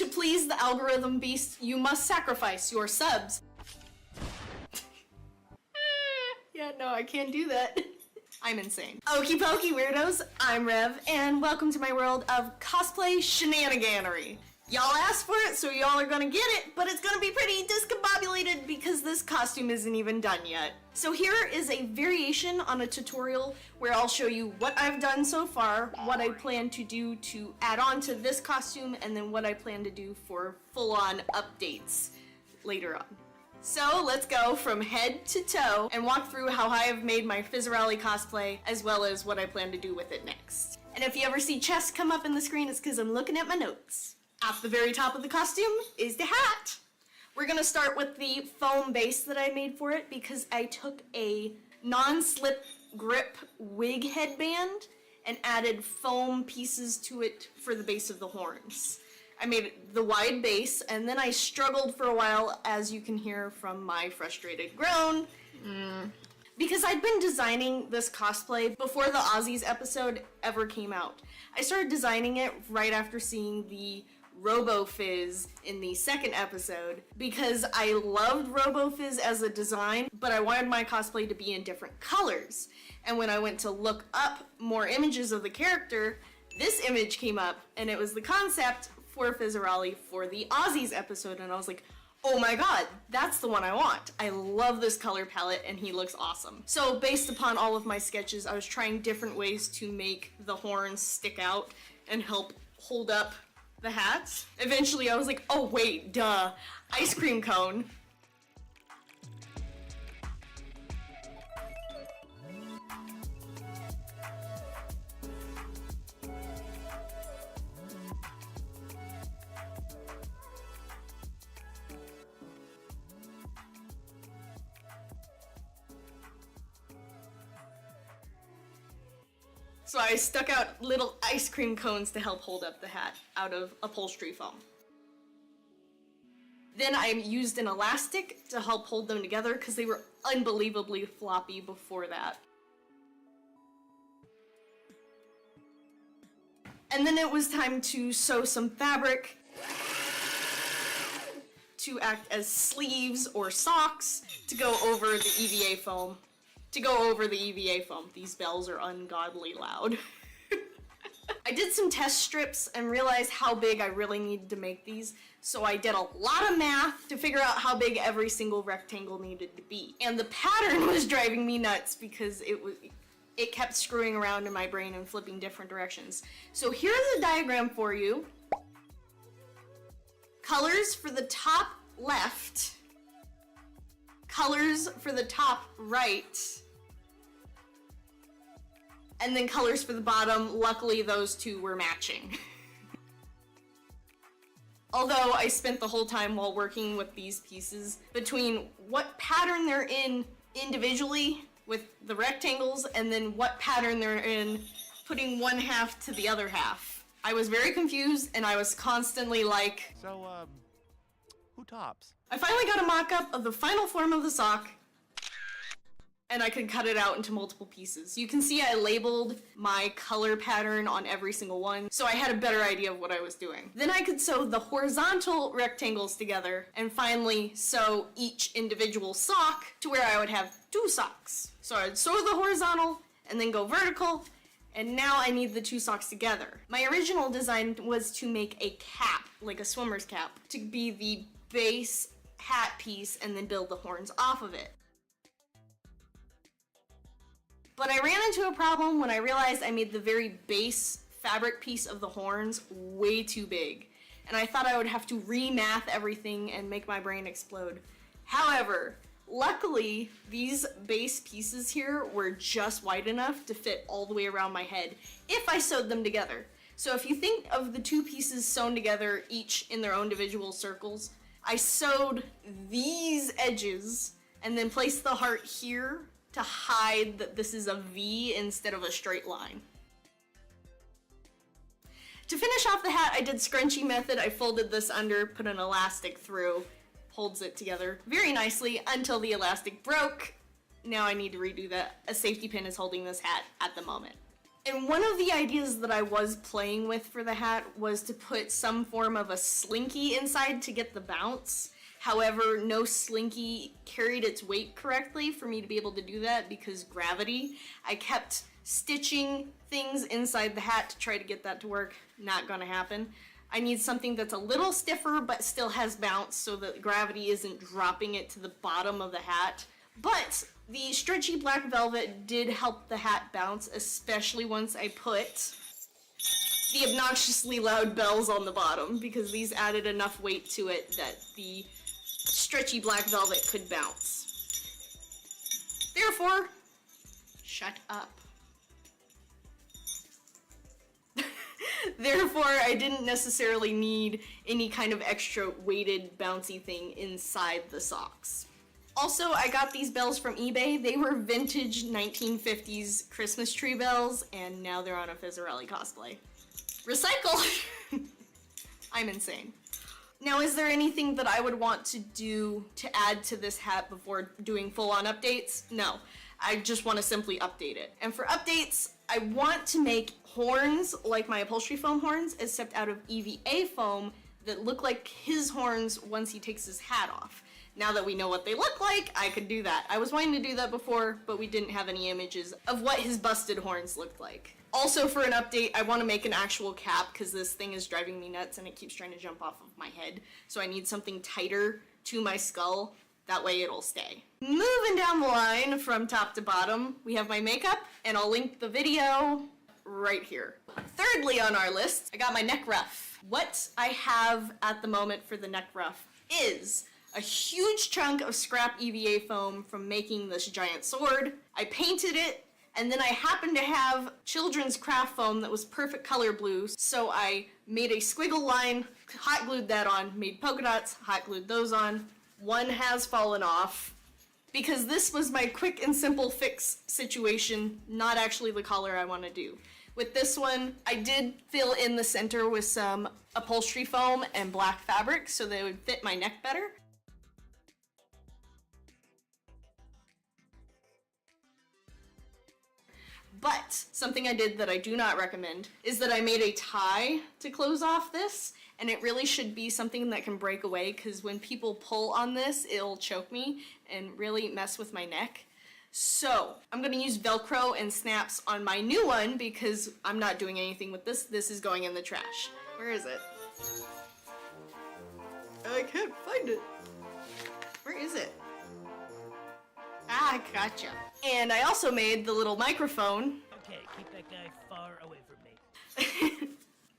To please the algorithm beast, you must sacrifice your subs. Yeah, no, I can't do that. I'm insane. Okie pokey weirdos, I'm Rev, and welcome to my world of cosplay shenaniganery. Y'all asked for it, so y'all are gonna get it, but it's gonna be pretty discombobulated because this costume isn't even done yet. So here is a variation on a tutorial where I'll show you what I've done so far, what I plan to do to add on to this costume, and then what I plan to do for full-on updates later on. So let's go from head to toe and walk through how I have made my Fizzarolli cosplay, as well as what I plan to do with it next. And if you ever see chest come up in the screen, it's because I'm looking at my notes. At the very top of the costume is the hat. We're gonna start with the foam base that I made for it because I took a non-slip grip wig headband and added foam pieces to it for the base of the horns. I made the wide base, and then I struggled for a while, as you can hear from my frustrated groan, because I'd been designing this cosplay before the Aussies episode ever came out. I started designing it right after seeing the RoboFizz in the second episode because I loved RoboFizz as a design, but I wanted my cosplay to be in different colors. And when I went to look up more images of the character, this image came up, and it was the concept for Fizzarolli for the Aussies episode, and I was like, oh my god, that's the one I want. I love this color palette, and he looks awesome. So based upon all of my sketches, I was trying different ways to make the horns stick out and help hold up the hat. Eventually I was like, oh wait, duh, ice cream cone. So I stuck out little ice cream cones to help hold up the hat out of upholstery foam. Then I used an elastic to help hold them together because they were unbelievably floppy before that. And then it was time to sew some fabric to act as sleeves or socks to go over the EVA foam. These bells are ungodly loud. I did some test strips and realized how big I really needed to make these, so I did a lot of math to figure out how big every single rectangle needed to be. And the pattern was driving me nuts because it kept screwing around in my brain and flipping different directions. So here's a diagram for you. Colors for the top left, colors for the top right, and then colors for the bottom. Luckily, those two were matching. Although I spent the whole time while working with these pieces between what pattern they're in individually with the rectangles and then what pattern they're in putting one half to the other half. I was very confused, and I was constantly like, so, who tops? I finally got a mock-up of the final form of the sock, and I could cut it out into multiple pieces. You can see I labeled my color pattern on every single one, so I had a better idea of what I was doing. Then I could sew the horizontal rectangles together, and finally sew each individual sock to where I would have two socks. So I'd sew the horizontal, and then go vertical, and now I need the two socks together. My original design was to make a cap, like a swimmer's cap, to be the base hat piece and then build the horns off of it. But I ran into a problem when I realized I made the very base fabric piece of the horns way too big, and I thought I would have to remath everything and make my brain explode. However, luckily, these base pieces here were just wide enough to fit all the way around my head if I sewed them together. So if you think of the two pieces sewn together, each in their own individual circles, I sewed these edges and then placed the heart here to hide that this is a V instead of a straight line. To finish off the hat, I did scrunchie method. I folded this under, put an elastic through, holds it together very nicely until the elastic broke. Now I need to redo that. A safety pin is holding this hat at the moment. And one of the ideas that I was playing with for the hat was to put some form of a slinky inside to get the bounce. However, no slinky carried its weight correctly for me to be able to do that because gravity. I kept stitching things inside the hat to try to get that to work. Not gonna happen. I need something that's a little stiffer but still has bounce so that gravity isn't dropping it to the bottom of the hat. But the stretchy black velvet did help the hat bounce, especially once I put the obnoxiously loud bells on the bottom, because these added enough weight to it that the stretchy black velvet could bounce. Therefore, shut up. Therefore, I didn't necessarily need any kind of extra weighted bouncy thing inside the socks. Also, I got these bells from eBay. They were vintage 1950s Christmas tree bells, and now they're on a Fizzarolli cosplay. Recycle! I'm insane. Now, is there anything that I would want to do to add to this hat before doing full-on updates? No. I just want to simply update it. And for updates, I want to make horns like my upholstery foam horns, except out of EVA foam that look like his horns once he takes his hat off. Now that we know what they look like, I could do that. I was wanting to do that before, but we didn't have any images of what his busted horns looked like. Also, for an update, I want to make an actual cap because this thing is driving me nuts and it keeps trying to jump off of my head. So I need something tighter to my skull. That way it'll stay. Moving down the line from top to bottom, we have my makeup, and I'll link the video right here. Thirdly on our list, I got my neck ruff. What I have at the moment for the neck ruff is a huge chunk of scrap EVA foam from making this giant sword. I painted it, and then I happened to have children's craft foam that was perfect color blue, so I made a squiggle line, hot glued that on, made polka dots, hot glued those on. One has fallen off, because this was my quick and simple fix situation, not actually the collar I want to do. With this one, I did fill in the center with some upholstery foam and black fabric so they would fit my neck better. But something I did that I do not recommend is that I made a tie to close off this, and it really should be something that can break away because when people pull on this, it'll choke me and really mess with my neck. So I'm gonna use Velcro and snaps on my new one because I'm not doing anything with this. This is going in the trash. Where is it? I can't find it. Where is it? Ah, gotcha. And I also made the little microphone. Okay, keep that guy far away from me.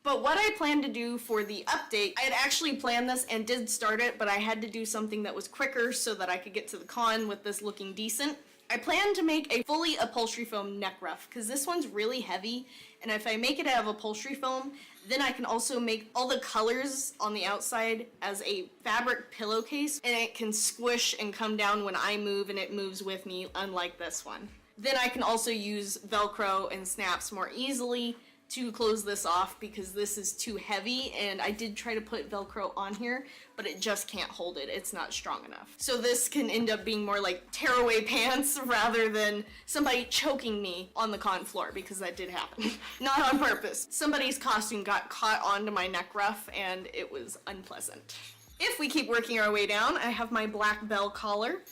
But what I planned to do for the update, I had actually planned this and did start it, but I had to do something that was quicker so that I could get to the con with this looking decent. I planned to make a fully upholstery foam neck ruff, because this one's really heavy, and if I make it out of upholstery foam, then I can also make all the colors on the outside as a fabric pillowcase, and it can squish and come down when I move, and it moves with me, unlike this one. Then I can also use Velcro and snaps more easily to close this off because this is too heavy, and I did try to put Velcro on here, but it just can't hold it. It's not strong enough. So this can end up being more like tearaway pants rather than somebody choking me on the con floor, because that did happen. Not on purpose. Somebody's costume got caught onto my neck ruff and it was unpleasant. If we keep working our way down, I have my black bell collar.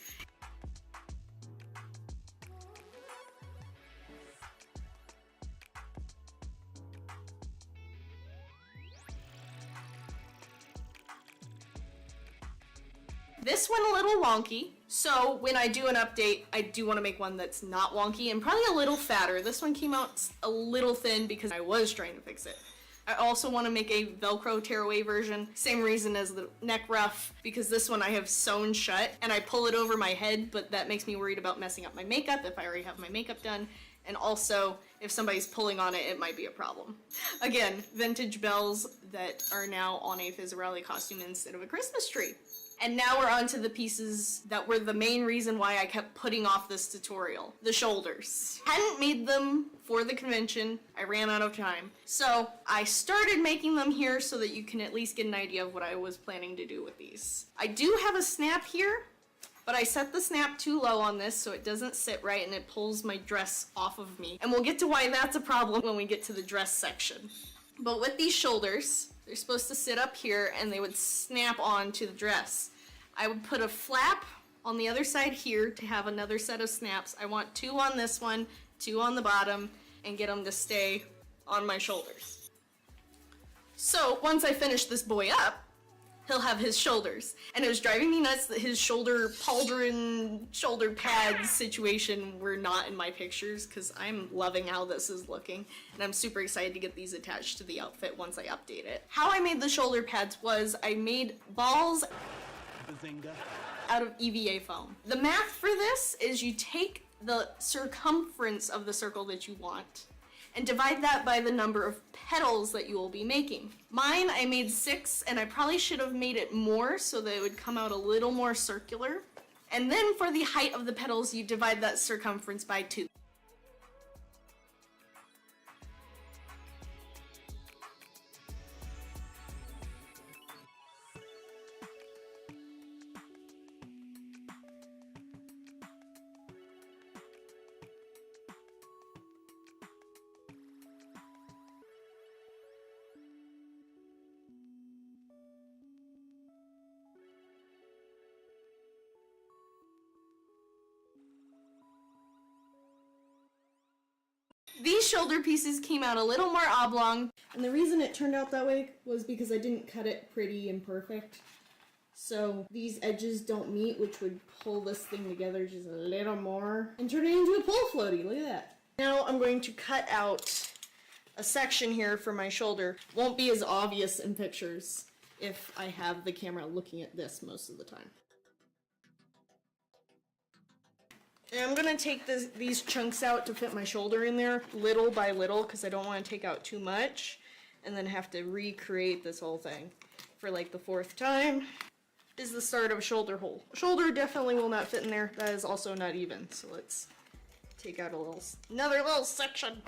This one a little wonky, so when I do an update, I do want to make one that's not wonky and probably a little fatter. This one came out a little thin because I was trying to fix it. I also want to make a Velcro tearaway version, same reason as the neck ruff, because this one I have sewn shut and I pull it over my head, but that makes me worried about messing up my makeup if I already have my makeup done. And also, if somebody's pulling on it, it might be a problem. Again, vintage bells that are now on a Fizzarolli costume instead of a Christmas tree. And now we're on to the pieces that were the main reason why I kept putting off this tutorial. The shoulders. Hadn't made them for the convention. I ran out of time. So I started making them here so that you can at least get an idea of what I was planning to do with these. I do have a snap here, but I set the snap too low on this so it doesn't sit right and it pulls my dress off of me. And we'll get to why that's a problem when we get to the dress section. But with these shoulders, they're supposed to sit up here and they would snap on to the dress. I would put a flap on the other side here to have another set of snaps. I want 2 on this one, 2 on the bottom, and get them to stay on my shoulders. So once I finish this boy up, he'll have his shoulders. And it was driving me nuts that his shoulder pauldron, shoulder pads situation were not in my pictures, because I'm loving how this is looking. And I'm super excited to get these attached to the outfit once I update it. How I made the shoulder pads was I made balls out of EVA foam. The math for this is you take the circumference of the circle that you want and divide that by the number of petals that you will be making. Mine, I made 6, and I probably should have made it more so that it would come out a little more circular. And then for the height of the petals, you divide that circumference by 2. These shoulder pieces came out a little more oblong, and the reason it turned out that way was because I didn't cut it pretty and perfect. So these edges don't meet, which would pull this thing together just a little more and turn it into a pull floaty. Look at that. Now I'm going to cut out a section here for my shoulder. Won't be as obvious in pictures if I have the camera looking at this most of the time. And I'm gonna take these chunks out to fit my shoulder in there little by little because I don't want to take out too much and then have to recreate this whole thing for like the 4th time. Is the start of a shoulder hole. Shoulder definitely will not fit in there. That is also not even. So let's take out another little section.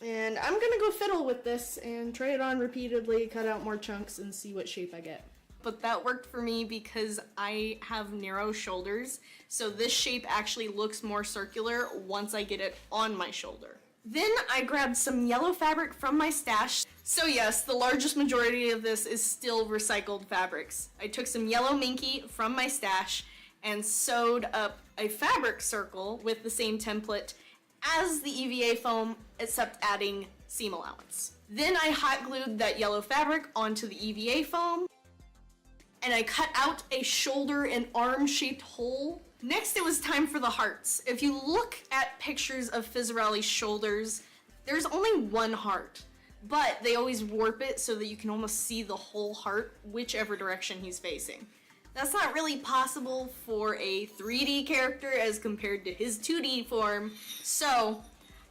And I'm gonna go fiddle with this and try it on repeatedly, cut out more chunks and see what shape I get. But that worked for me because I have narrow shoulders, so this shape actually looks more circular once I get it on my shoulder. Then I grabbed some yellow fabric from my stash. So yes, the largest majority of this is still recycled fabrics. I took some yellow minky from my stash and sewed up a fabric circle with the same template as the EVA foam, except adding seam allowance. Then I hot glued that yellow fabric onto the EVA foam, and I cut out a shoulder and arm shaped hole. Next, it was time for the hearts. If you look at pictures of Fizzarolli's shoulders, there's only one heart, but they always warp it so that you can almost see the whole heart, whichever direction he's facing. That's not really possible for a 3D character as compared to his 2D form, so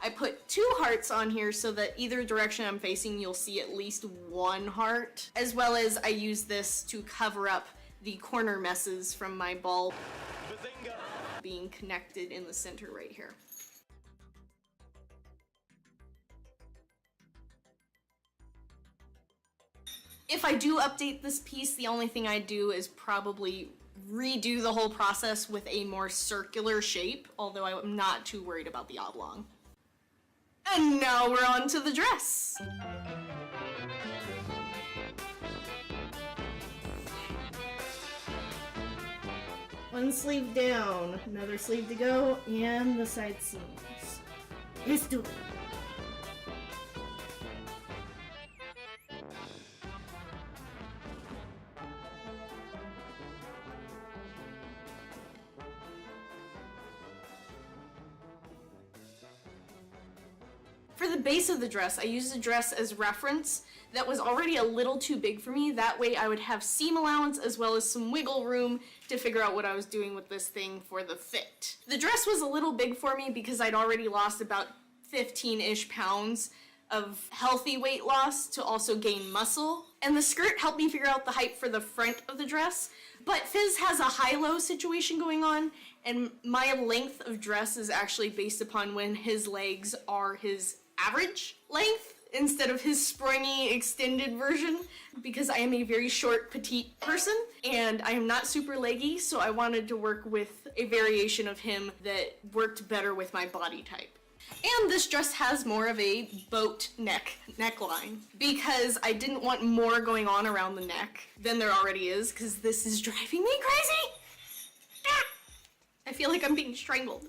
I put 2 hearts on here so that either direction I'm facing you'll see at least 1 heart, as well as I use this to cover up the corner messes from my ball being connected in the center right here. If I do update this piece, the only thing I do is probably redo the whole process with a more circular shape, although I'm not too worried about the oblong. And now we're on to the dress. One sleeve down, another sleeve to go, and the side seams. Let's do it. For the base of the dress, I used the dress as reference that was already a little too big for me. That way I would have seam allowance as well as some wiggle room to figure out what I was doing with this thing for the fit. The dress was a little big for me because I'd already lost about 15-ish pounds of healthy weight loss to also gain muscle. And the skirt helped me figure out the height for the front of the dress. But Fizz has a high-low situation going on, and my length of dress is actually based upon when his legs are his average length instead of his springy extended version because I am a very short, petite person and I am not super leggy, so I wanted to work with a variation of him that worked better with my body type. And this dress has more of a boat neckline because I didn't want more going on around the neck than there already is because this is driving me crazy. I feel like I'm being strangled.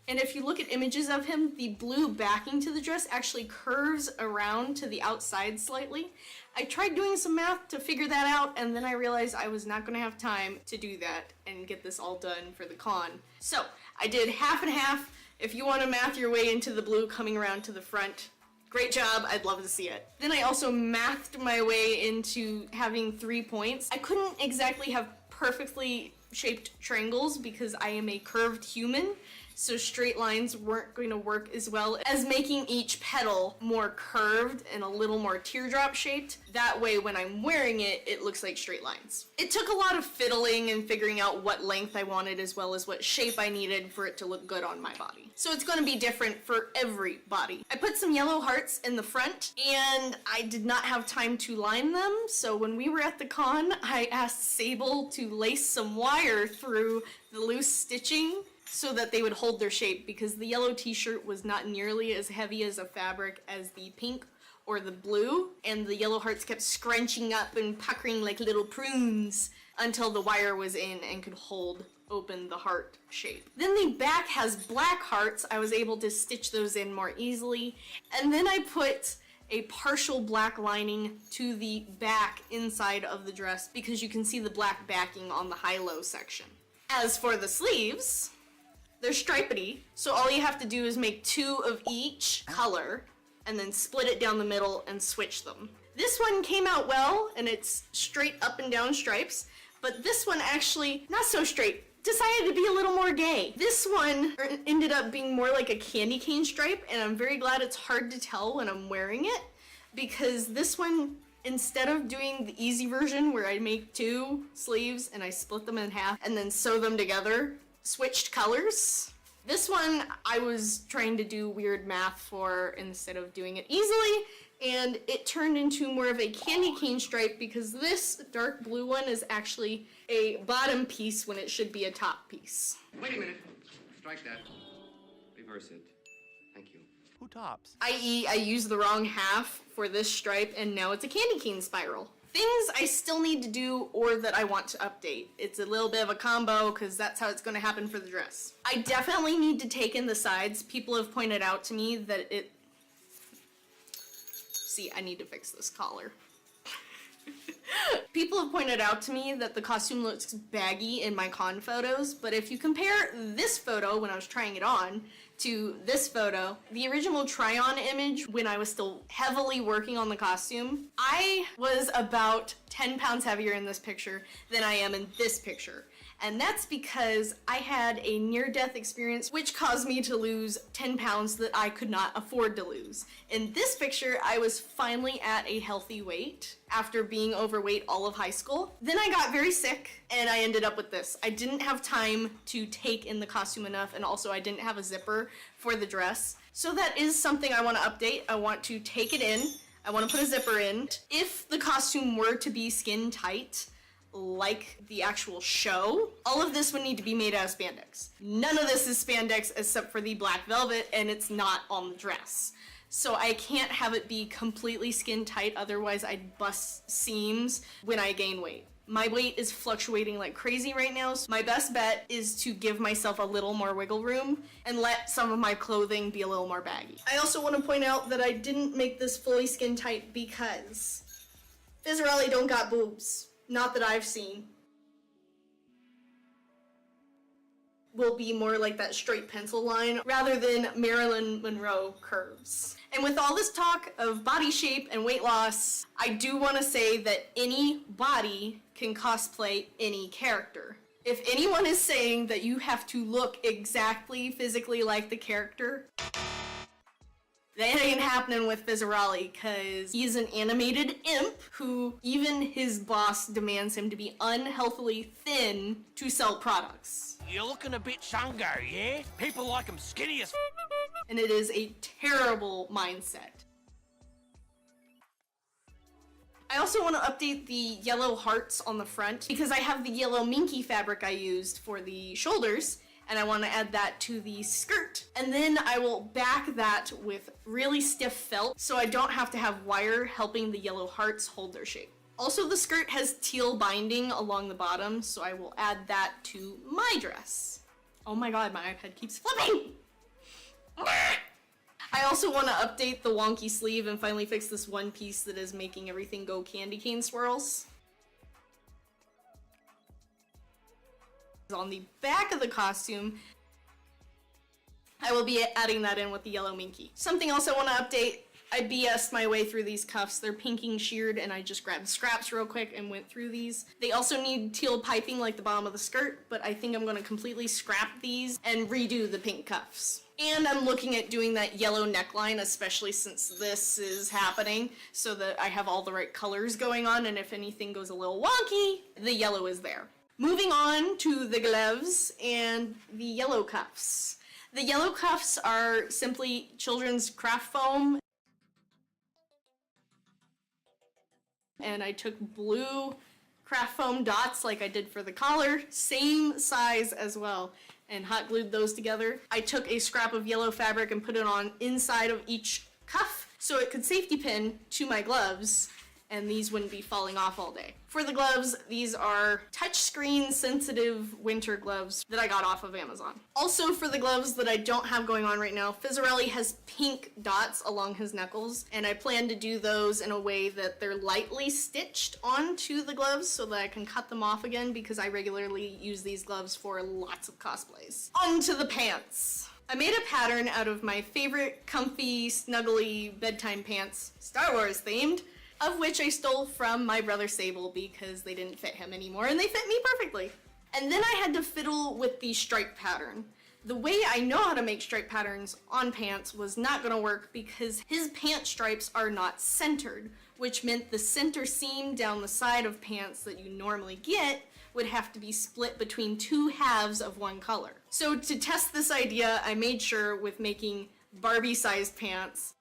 And if you look at images of him, the blue backing to the dress actually curves around to the outside slightly. I tried doing some math to figure that out, and then I realized I was not gonna have time to do that and get this all done for the con. So I did half and half. If you want to math your way into the blue coming around to the front, great job, I'd love to see it. Then I also mathed my way into having 3 points. I couldn't exactly have perfectly shaped triangles because I am a curved human, so straight lines weren't going to work as well as making each petal more curved and a little more teardrop shaped. That way when I'm wearing it, it looks like straight lines. It took a lot of fiddling and figuring out what length I wanted as well as what shape I needed for it to look good on my body. So it's going to be different for every body. I put some yellow hearts in the front and I did not have time to line them, so when we were at the con, I asked Sable to lace some wire through the loose stitching so that they would hold their shape because the yellow t-shirt was not nearly as heavy as a fabric as the pink or the blue, and the yellow hearts kept scrunching up and puckering like little prunes until the wire was in and could hold open the heart shape. Then the back has black hearts. I was able to stitch those in more easily, and then I put a partial black lining to the back inside of the dress because you can see the black backing on the high-low section. As for the sleeves, they're stripedy, so all you have to do is make 2 of each color and then split it down the middle and switch them. This one came out well and it's straight up and down stripes, but this one actually, not so straight, decided to be a little more gay. This one ended up being more like a candy cane stripe, and I'm very glad it's hard to tell when I'm wearing it because this one, instead of doing the easy version where I make 2 sleeves and I split them in half and then sew them together, switched colors. This one I was trying to do weird math for instead of doing it easily, and it turned into more of a candy cane stripe because this dark blue one is actually a bottom piece when it should be a top piece. Wait a minute. Strike that. Reverse it. Thank you. Who tops? I.e., I used the wrong half for this stripe and now it's a candy cane spiral. Things I still need to do or that I want to update. It's a little bit of a combo because that's how it's going to happen for the dress. I definitely need to take in the sides. People have pointed out to me that it... See, I need to fix this collar. People have pointed out to me that the costume looks baggy in my con photos, but if you compare this photo when I was trying it on to this photo, the original try-on image when I was still heavily working on the costume, I was about 10 pounds heavier in this picture than I am in this picture. And that's because I had a near-death experience which caused me to lose 10 pounds that I could not afford to lose. In this picture, I was finally at a healthy weight after being overweight all of high school. Then I got very sick and I ended up with this. I didn't have time to take in the costume enough, and also I didn't have a zipper for the dress. So that is something I want to update. I want to take it in. I want to put a zipper in. If the costume were to be skin tight, like the actual show, all of this would need to be made out of spandex. None of this is spandex except for the black velvet, and it's not on the dress. So I can't have it be completely skin tight, otherwise I'd bust seams when I gain weight. My weight is fluctuating like crazy right now, so my best bet is to give myself a little more wiggle room and let some of my clothing be a little more baggy. I also want to point out that I didn't make this fully skin tight because Fizzarolli don't got boobs. Not that I've seen. Will be more like that straight pencil line rather than Marilyn Monroe curves. And with all this talk of body shape and weight loss, I do want to say that any body can cosplay any character. If anyone is saying that you have to look exactly physically like the character, that ain't happening with Fizzarolli, because he's an animated imp who even his boss demands him to be unhealthily thin to sell products. You're looking a bit chungo, yeah? People like 'em skinny as And it is a terrible mindset. I also want to update the yellow hearts on the front because I have the yellow minky fabric I used for the shoulders, and I want to add that to the skirt. And then I will back that with really stiff felt so I don't have to have wire helping the yellow hearts hold their shape. Also, the skirt has teal binding along the bottom, so I will add that to my dress. Oh my god, my iPad keeps flipping! I also want to update the wonky sleeve and finally fix this one piece that is making everything go candy cane swirls. On the back of the costume, I will be adding that in with the yellow minky. Something else I want to update, I BS'd my way through these cuffs. They're pinking sheared and I just grabbed scraps real quick and went through these. They also need teal piping like the bottom of the skirt, but I think I'm going to completely scrap these and redo the pink cuffs. And I'm looking at doing that yellow neckline, especially since this is happening, so that I have all the right colors going on, and if anything goes a little wonky, the yellow is there. Moving on to the gloves and the yellow cuffs. The yellow cuffs are simply children's craft foam, and I took blue craft foam dots like I did for the collar, same size as well, and hot glued those together. I took a scrap of yellow fabric and put it on inside of each cuff so it could safety pin to my gloves and these wouldn't be falling off all day. For the gloves, these are touchscreen sensitive winter gloves that I got off of Amazon. Also for the gloves that I don't have going on right now, Fizzarolli has pink dots along his knuckles, and I plan to do those in a way that they're lightly stitched onto the gloves so that I can cut them off again because I regularly use these gloves for lots of cosplays. On to the pants. I made a pattern out of my favorite comfy, snuggly bedtime pants, Star Wars themed, of which I stole from my brother Sable because they didn't fit him anymore and they fit me perfectly. And then I had to fiddle with the stripe pattern. The way I know how to make stripe patterns on pants was not gonna work because his pant stripes are not centered, which meant the center seam down the side of pants that you normally get would have to be split between two halves of one color. So to test this idea, I made sure with making Barbie-sized pants,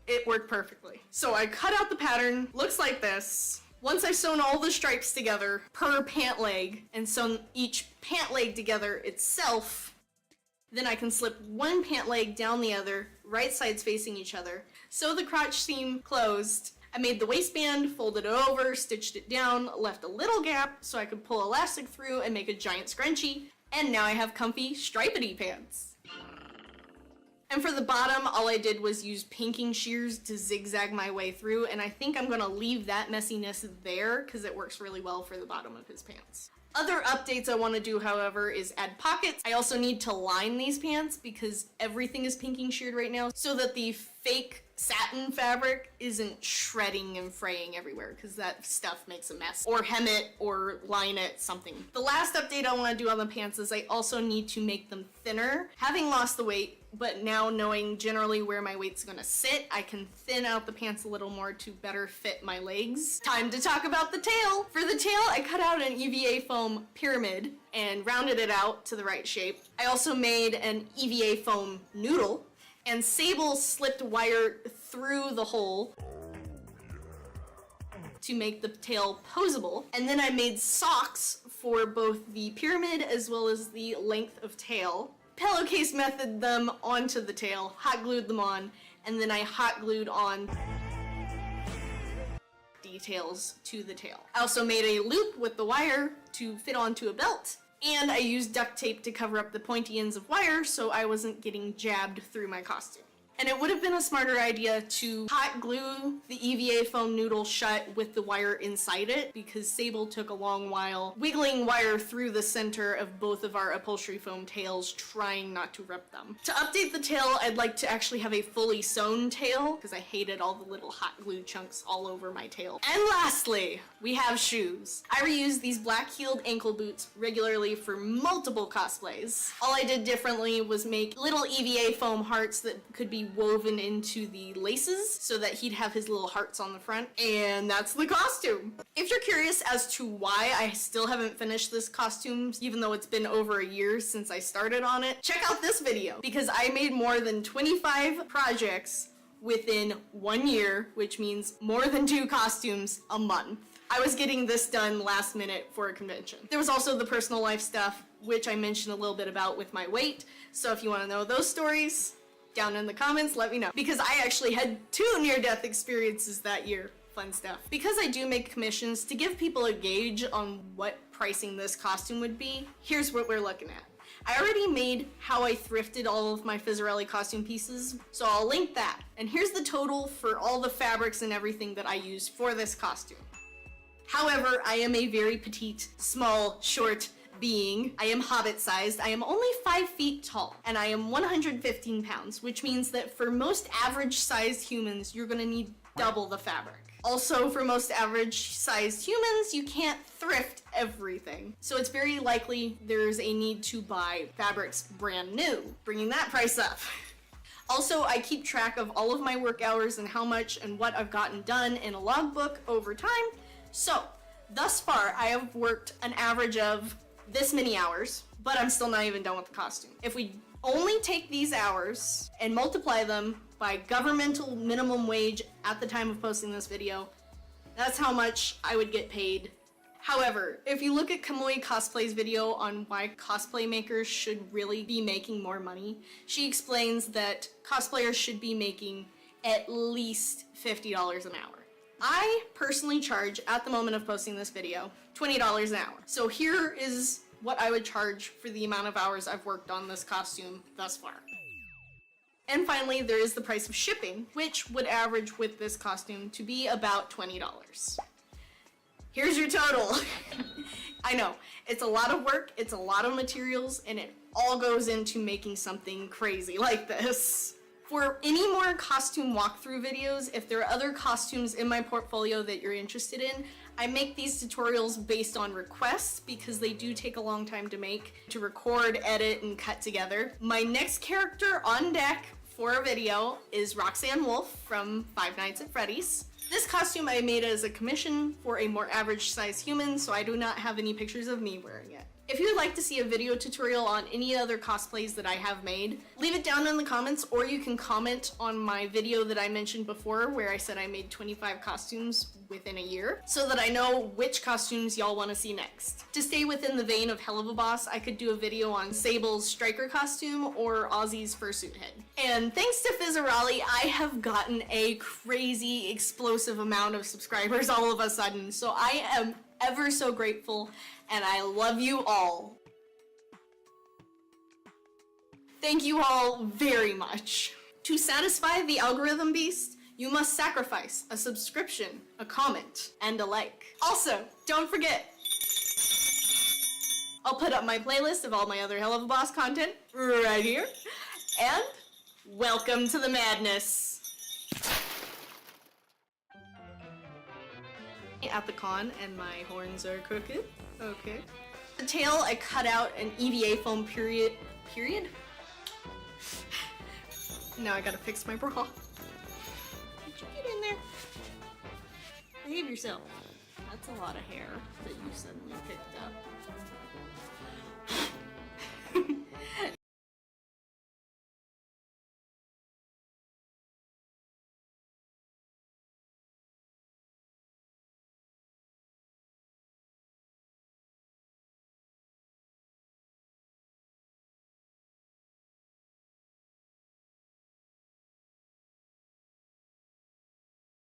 it worked perfectly. So I cut out the pattern, looks like this. Once I've sewn all the stripes together per pant leg and sewn each pant leg together itself, then I can slip one pant leg down the other, right sides facing each other. Sew the crotch seam closed. I made the waistband, folded it over, stitched it down, left a little gap so I could pull elastic through and make a giant scrunchie, and now I have comfy stripedy pants. And for the bottom, all I did was use pinking shears to zigzag my way through, and I think I'm gonna leave that messiness there because it works really well for the bottom of his pants. Other updates I want to do, however, is add pockets. I also need to line these pants because everything is pinking sheared right now so that the fake satin fabric isn't shredding and fraying everywhere because that stuff makes a mess. Or hem it or line it, something. The last update I want to do on the pants is I also need to make them thinner. Having lost the weight, but now knowing generally where my weight's gonna sit, I can thin out the pants a little more to better fit my legs. Time to talk about the tail. For the tail, I cut out an EVA foam pyramid and rounded it out to the right shape. I also made an EVA foam noodle, and Sable slipped wire through the hole to make the tail posable. And then I made socks for both the pyramid as well as the length of tail. Pillowcase method them onto the tail, hot glued them on, and then I hot glued on details to the tail. I also made a loop with the wire to fit onto a belt, and I used duct tape to cover up the pointy ends of wire so I wasn't getting jabbed through my costume. And it would have been a smarter idea to hot glue the EVA foam noodle shut with the wire inside it because Sable took a long while wiggling wire through the center of both of our upholstery foam tails, trying not to rip them. To update the tail, I'd like to actually have a fully sewn tail because I hated all the little hot glue chunks all over my tail. And lastly, we have shoes. I reuse these black heeled ankle boots regularly for multiple cosplays. All I did differently was make little EVA foam hearts that could be woven into the laces so that he'd have his little hearts on the front, and that's the costume. If you're curious as to why I still haven't finished this costume, even though it's been over a year since I started on it, check out this video because I made more than 25 projects within 1 year, which means more than 2 costumes a month. I was getting this done last minute for a convention. There was also the personal life stuff, which I mentioned a little bit about with my weight. So if you want to know those stories, down in the comments, let me know. Because I actually had 2 near-death experiences that year. Fun stuff. Because I do make commissions to give people a gauge on what pricing this costume would be, here's what we're looking at. I already made how I thrifted all of my Fizzarolli costume pieces, so I'll link that. And here's the total for all the fabrics and everything that I used for this costume. However, I am a very petite, small, short being. I am hobbit-sized. I am only 5 feet tall, and I am 115 pounds, which means that for most average-sized humans, you're gonna need double the fabric. Also, for most average-sized humans, you can't thrift everything. So it's very likely there's a need to buy fabrics brand new, bringing that price up. Also, I keep track of all of my work hours and how much and what I've gotten done in a logbook over time. So, thus far, I have worked an average of this many hours, but I'm still not even done with the costume. If we only take these hours and multiply them by governmental minimum wage at the time of posting this video, that's how much I would get paid. However, if you look at Kamui Cosplay's video on why cosplay makers should really be making more money, she explains that cosplayers should be making at least $50 an hour. I personally charge, at the moment of posting this video, $20 an hour. So here is what I would charge for the amount of hours I've worked on this costume thus far. And finally, there is the price of shipping, which would average with this costume to be about $20. Here's your total. I know, it's a lot of work, it's a lot of materials, and it all goes into making something crazy like this. For any more costume walkthrough videos, if there are other costumes in my portfolio that you're interested in, I make these tutorials based on requests because they do take a long time to make, to record, edit, and cut together. My next character on deck for a video is Roxanne Wolf from Five Nights at Freddy's. This costume I made as a commission for a more average-sized human, so I do not have any pictures of me wearing it. If you would like to see a video tutorial on any other cosplays that I have made, leave it down in the comments, or you can comment on my video that I mentioned before where I said I made 25 costumes within a year, so that I know which costumes y'all want to see next. To stay within the vein of Hell of a Boss, I could do a video on Sable's striker costume or Ozzy's fursuit head. And thanks to Fizzarolli, I have gotten a crazy explosive amount of subscribers all of a sudden, so I am ever so grateful, and I love you all. Thank you all very much. To satisfy the algorithm beast, you must sacrifice a subscription, a comment, and a like. Also, don't forget, I'll put up my playlist of all my other Hell of a Boss content right here. And welcome to the madness. At the con, and my horns are crooked. Okay. The tail, I cut out an EVA foam period? Now I gotta fix my bra. Did you get in there? Behave yourself. That's a lot of hair that you suddenly picked up.